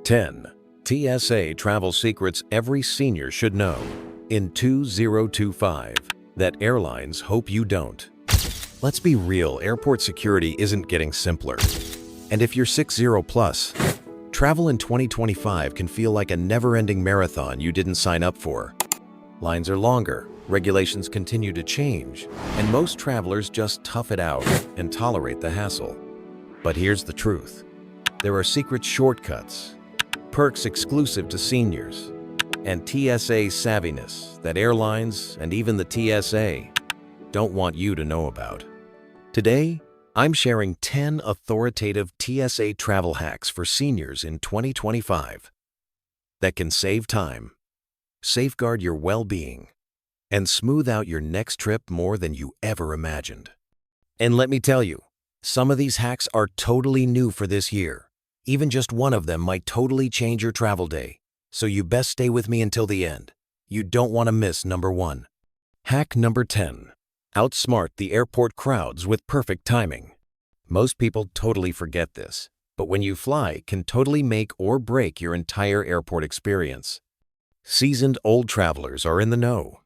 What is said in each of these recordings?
10. TSA travel secrets every senior should know in 2025 that airlines hope you don't. Let's be real, airport security isn't getting simpler. And if you're 60 plus, travel in 2025 can feel like a never-ending marathon you didn't sign up for. Lines are longer, regulations continue to change, and most travelers just tough it out and tolerate the hassle. But here's the truth. There are secret shortcuts, perks exclusive to seniors, and TSA savviness that airlines and even the TSA don't want you to know about. Today, I'm sharing 10 authoritative TSA travel hacks for seniors in 2025 that can save time, safeguard your well-being, and smooth out your next trip more than you ever imagined. And let me tell you, some of these hacks are totally new for this year. Even just one of them might totally change your travel day, so you best stay with me until the end. You don't want to miss number 1. Hack number 10. Outsmart the airport crowds with perfect timing. Most people totally forget this, but when you fly, can totally make or break your entire airport experience. Seasoned old travelers are in the know.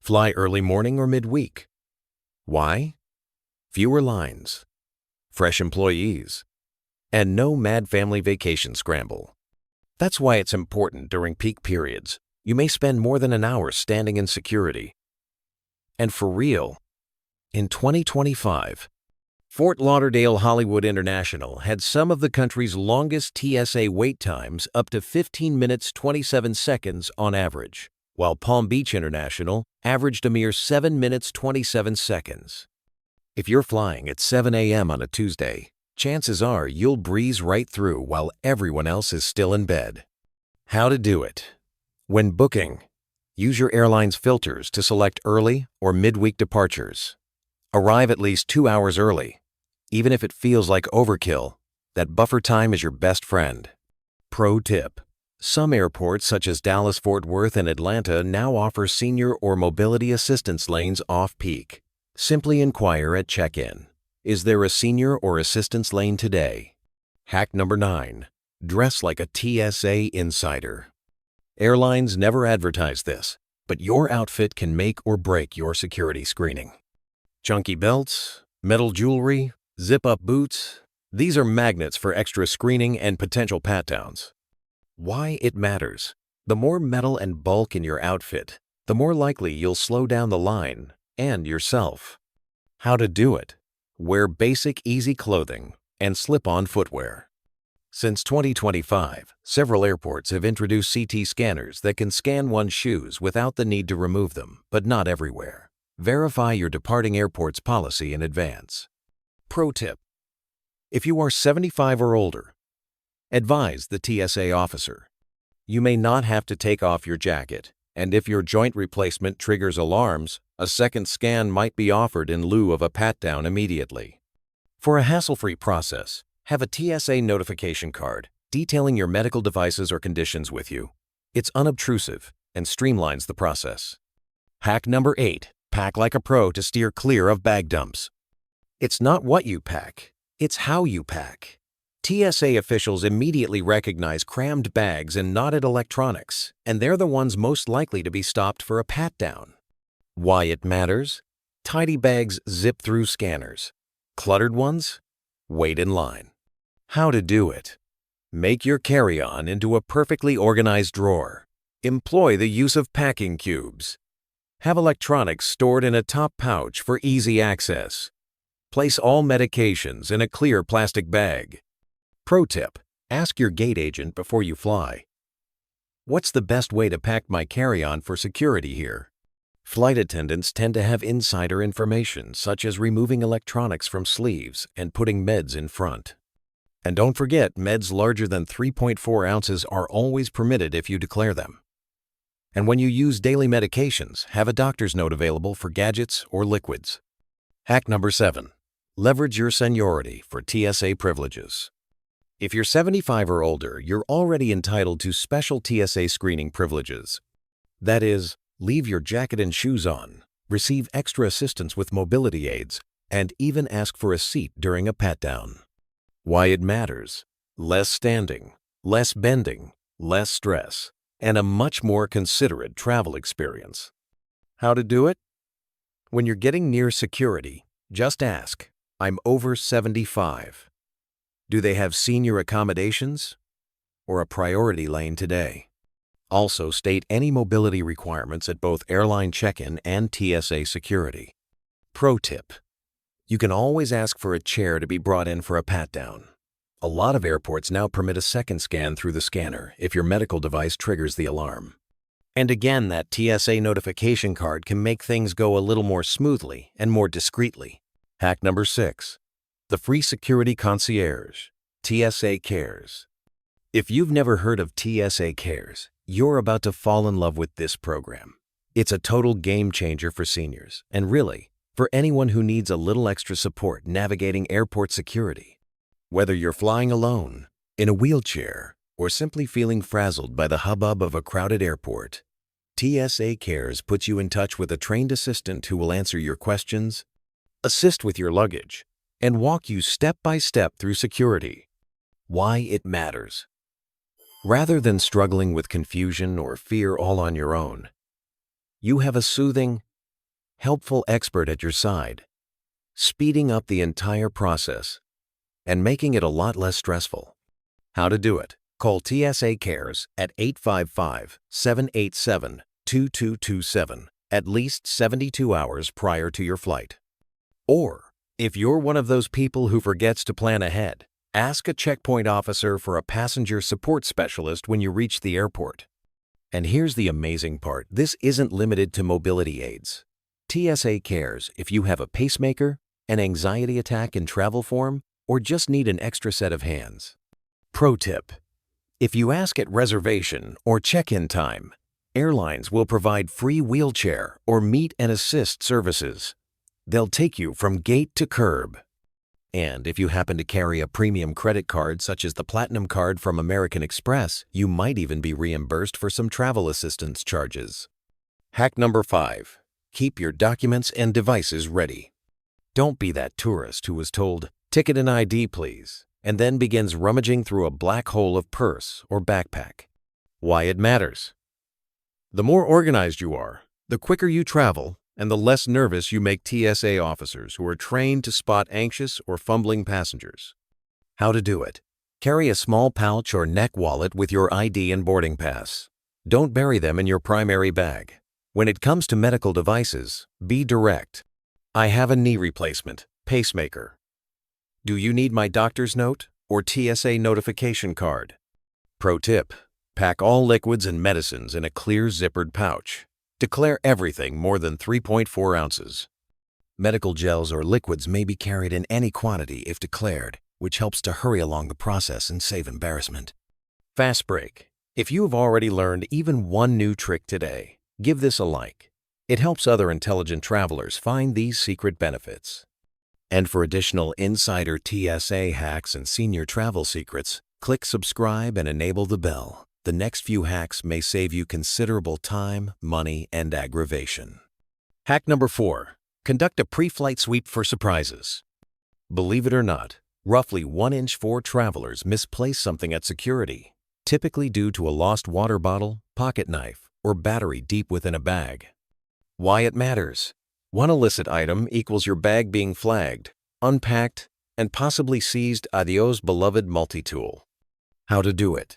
Fly early morning or midweek. Why? Fewer lines, fresh employees, and no mad family vacation scramble. That's why it's important during peak periods. You may spend more than an hour standing in security. And for real, in 2025, Fort Lauderdale Hollywood International had some of the country's longest TSA wait times, up to 15 minutes 27 seconds on average, while Palm Beach International averaged a mere 7 minutes 27 seconds. If you're flying at 7 a.m. on a Tuesday, chances are you'll breeze right through while everyone else is still in bed. How to do it. When booking, use your airline's filters to select early or midweek departures. Arrive at least 2 hours early. Even if it feels like overkill, that buffer time is your best friend. Pro tip. Some airports such as Dallas-Fort Worth and Atlanta now offer senior or mobility assistance lanes off-peak. Simply inquire at check-in. Is there a senior or assistance lane today? Hack number 9. Dress like a TSA insider. Airlines never advertise this, but your outfit can make or break your security screening. Chunky belts, metal jewelry, zip-up boots, these are magnets for extra screening and potential pat-downs. Why it matters. The more metal and bulk in your outfit, the more likely you'll slow down the line and yourself. How to do it. Wear basic, easy clothing and slip-on footwear. Since 2025, several airports have introduced CT scanners that can scan one's shoes without the need to remove them, but not everywhere. Verify your departing airport's policy in advance. Pro tip. If you are 75 or older, advise the TSA officer. You may not have to take off your jacket, and if your joint replacement triggers alarms, a second scan might be offered in lieu of a pat-down immediately. For a hassle-free process, have a TSA notification card detailing your medical devices or conditions with you. It's unobtrusive and streamlines the process. Hack number 8. Pack like a pro to steer clear of bag dumps. It's not what you pack, it's how you pack. TSA officials immediately recognize crammed bags and knotted electronics, and they're the ones most likely to be stopped for a pat-down. Why it matters? Tidy bags zip through scanners. Cluttered ones? Wait in line. How to do it. Make your carry-on into a perfectly organized drawer. Employ the use of packing cubes. Have electronics stored in a top pouch for easy access. Place all medications in a clear plastic bag. Pro tip. Ask your gate agent before you fly. What's the best way to pack my carry-on for security here? Flight attendants tend to have insider information, such as removing electronics from sleeves and putting meds in front. And don't forget, meds larger than 3.4 ounces are always permitted if you declare them. And when you use daily medications, have a doctor's note available for gadgets or liquids. Hack number 7. Leverage your seniority for TSA privileges. If you're 75 or older, you're already entitled to special TSA screening privileges. That is, leave your jacket and shoes on, receive extra assistance with mobility aids, and even ask for a seat during a pat-down. Why it matters. Less standing, less bending, less stress, and a much more considerate travel experience. How to do it? When you're getting near security, just ask, "I'm over 75. Do they have senior accommodations or a priority lane today?" Also state any mobility requirements at both airline check-in and TSA security. Pro tip: you can always ask for a chair to be brought in for a pat-down. A lot of airports now permit a second scan through the scanner if your medical device triggers the alarm. And again, that TSA notification card can make things go a little more smoothly and more discreetly. Hack number 6. The free security concierge, TSA Cares. If you've never heard of TSA Cares, you're about to fall in love with this program. It's a total game changer for seniors, and really, for anyone who needs a little extra support navigating airport security. Whether you're flying alone, in a wheelchair, or simply feeling frazzled by the hubbub of a crowded airport, TSA Cares puts you in touch with a trained assistant who will answer your questions, assist with your luggage, and walk you step by step through security. Why it matters. Rather than struggling with confusion or fear all on your own, you have a soothing, helpful expert at your side, speeding up the entire process and making it a lot less stressful. How to do it? Call TSA Cares at 855-787-2227 at least 72 hours prior to your flight. Or, if you're one of those people who forgets to plan ahead, ask a checkpoint officer for a passenger support specialist when you reach the airport. And here's the amazing part: this isn't limited to mobility aids. TSA Cares if you have a pacemaker, an anxiety attack in travel form, or just need an extra set of hands. Pro tip: if you ask at reservation or check-in time, airlines will provide free wheelchair or meet and assist services. They'll take you from gate to curb. And if you happen to carry a premium credit card such as the Platinum Card from American Express, you might even be reimbursed for some travel assistance charges. Hack number 5. Keep your documents and devices ready. Don't be that tourist who was told, "Ticket and ID, please," and then begins rummaging through a black hole of purse or backpack. Why it matters. The more organized you are, the quicker you travel, and the less nervous you make TSA officers who are trained to spot anxious or fumbling passengers. How to do it? Carry a small pouch or neck wallet with your ID and boarding pass. Don't bury them in your primary bag. When it comes to medical devices, be direct. I have a knee replacement, pacemaker. Do you need my doctor's note or TSA notification card? Pro tip: pack all liquids and medicines in a clear zippered pouch. Declare everything more than 3.4 ounces. Medical gels or liquids may be carried in any quantity if declared, which helps to hurry along the process and save embarrassment. Fast break: if you have already learned even one new trick today, give this a like. It helps other intelligent travelers find these secret benefits. And for additional insider TSA hacks and senior travel secrets, click subscribe and enable the bell. The next few hacks may save you considerable time, money, and aggravation. Hack number 4. Conduct a pre-flight sweep for surprises. Believe it or not, roughly 1 in 4 travelers misplace something at security, typically due to a lost water bottle, pocket knife, or battery deep within a bag. Why it matters. One illicit item equals your bag being flagged, unpacked, and possibly seized. Adios, beloved multi-tool. How to do it.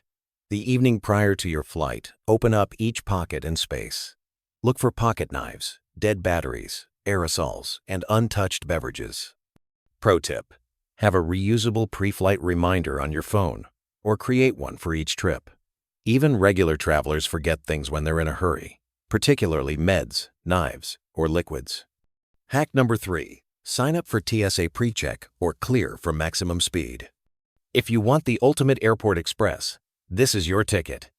The evening prior to your flight, open up each pocket and space. Look for pocket knives, dead batteries, aerosols, and untouched beverages. Pro tip: have a reusable pre-flight reminder on your phone, or create one for each trip. Even regular travelers forget things when they're in a hurry, particularly meds, knives, or liquids. Hack number 3. Sign up for TSA PreCheck or Clear for maximum speed. If you want the ultimate airport express, this is your ticket.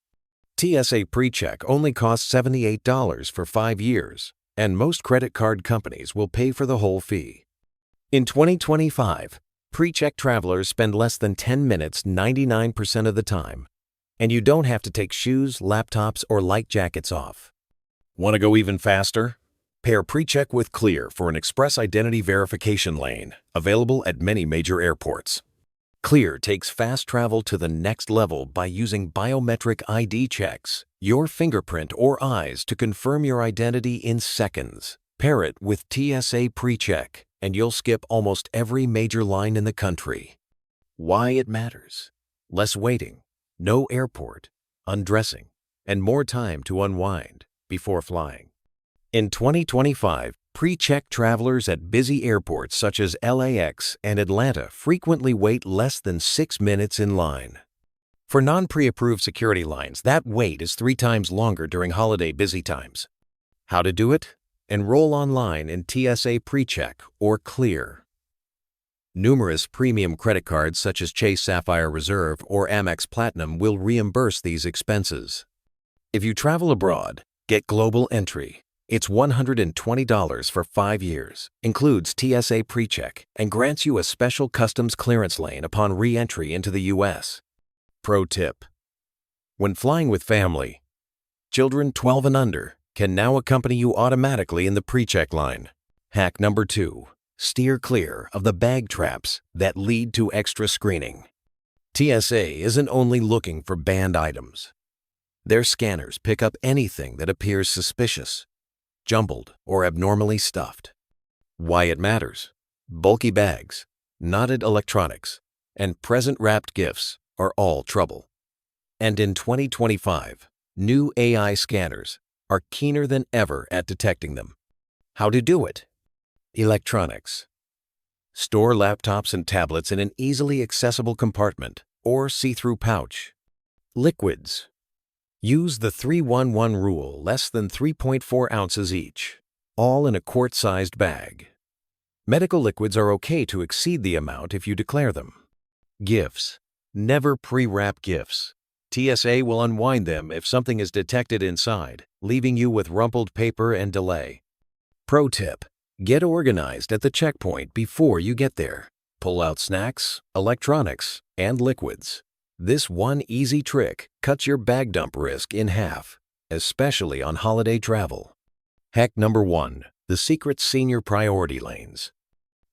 TSA PreCheck only costs $78 for 5 years, and most credit card companies will pay for the whole fee. In 2025, PreCheck travelers spend less than 10 minutes 99% of the time, and you don't have to take shoes, laptops, or light jackets off. Want to go even faster? Pair PreCheck with Clear for an express identity verification lane, available at many major airports. Clear takes fast travel to the next level by using biometric ID checks, your fingerprint or eyes to confirm your identity in seconds. Pair it with TSA PreCheck, and you'll skip almost every major line in the country. Why it matters: less waiting, no airport, undressing, and more time to unwind before flying. In 2025, pre-check travelers at busy airports such as LAX and Atlanta frequently wait less than 6 minutes in line. For non-pre-approved security lines, that wait is 3 times longer during holiday busy times. How to do it? Enroll online in TSA PreCheck or Clear. Numerous premium credit cards such as Chase Sapphire Reserve or Amex Platinum will reimburse these expenses. If you travel abroad, get Global Entry. It's $120 for 5 years, includes TSA PreCheck, and grants you a special customs clearance lane upon re-entry into the U.S. Pro tip: when flying with family, children 12 and under can now accompany you automatically in the PreCheck line. Hack number 2. Steer clear of the bag traps that lead to extra screening. TSA isn't only looking for banned items. Their scanners pick up anything that appears suspicious, jumbled, or abnormally stuffed. Why it matters: bulky bags, knotted electronics, and present-wrapped gifts are all trouble. And in 2025, new AI scanners are keener than ever at detecting them. How to do it? Electronics. Store laptops and tablets in an easily accessible compartment or see-through pouch. Liquids. Use the 3-1-1 rule, less than 3.4 ounces each, all in a quart-sized bag. Medical liquids are okay to exceed the amount if you declare them. Gifts. Never pre-wrap gifts. TSA will unwind them if something is detected inside, leaving you with rumpled paper and delay. Pro tip: get organized at the checkpoint before you get there. Pull out snacks, electronics, and liquids. This one easy trick cuts your bag dump risk in half, especially on holiday travel. Hack number 1. The secret senior priority lanes.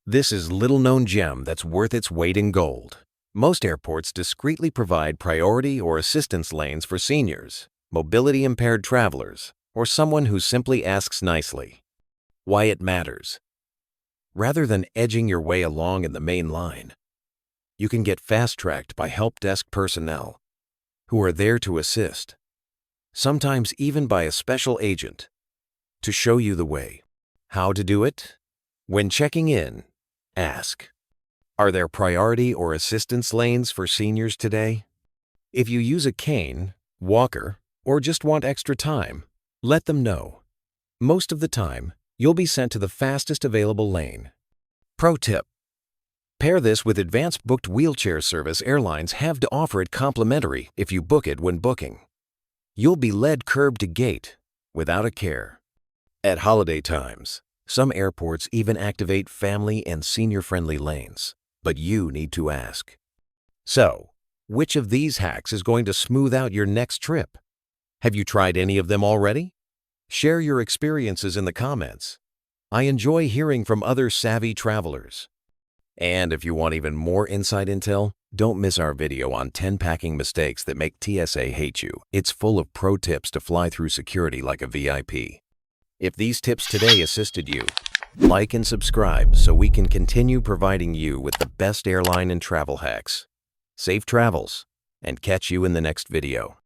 This is little-known gem that's worth its weight in gold. Most airports discreetly provide priority or assistance lanes for seniors, mobility-impaired travelers, or someone who simply asks nicely. Why it matters: rather than edging your way along in the main line, you can get fast-tracked by help desk personnel who are there to assist, sometimes even by a special agent, to show you the way. How to do it? When checking in, ask: are there priority or assistance lanes for seniors today? If you use a cane, walker, or just want extra time, let them know. Most of the time, you'll be sent to the fastest available lane. Pro tip: pair this with advanced booked wheelchair service airlines have to offer it complimentary if you book it when booking. You'll be led curb to gate without a care. At holiday times, some airports even activate family and senior-friendly lanes, but you need to ask. So, which of these hacks is going to smooth out your next trip? Have you tried any of them already? Share your experiences in the comments. I enjoy hearing from other savvy travelers. And if you want even more inside intel, don't miss our video on 10 packing mistakes that make TSA hate you. It's full of pro tips to fly through security like a VIP. If these tips today assisted you, like and subscribe so we can continue providing you with the best airline and travel hacks. Safe travels, and catch you in the next video.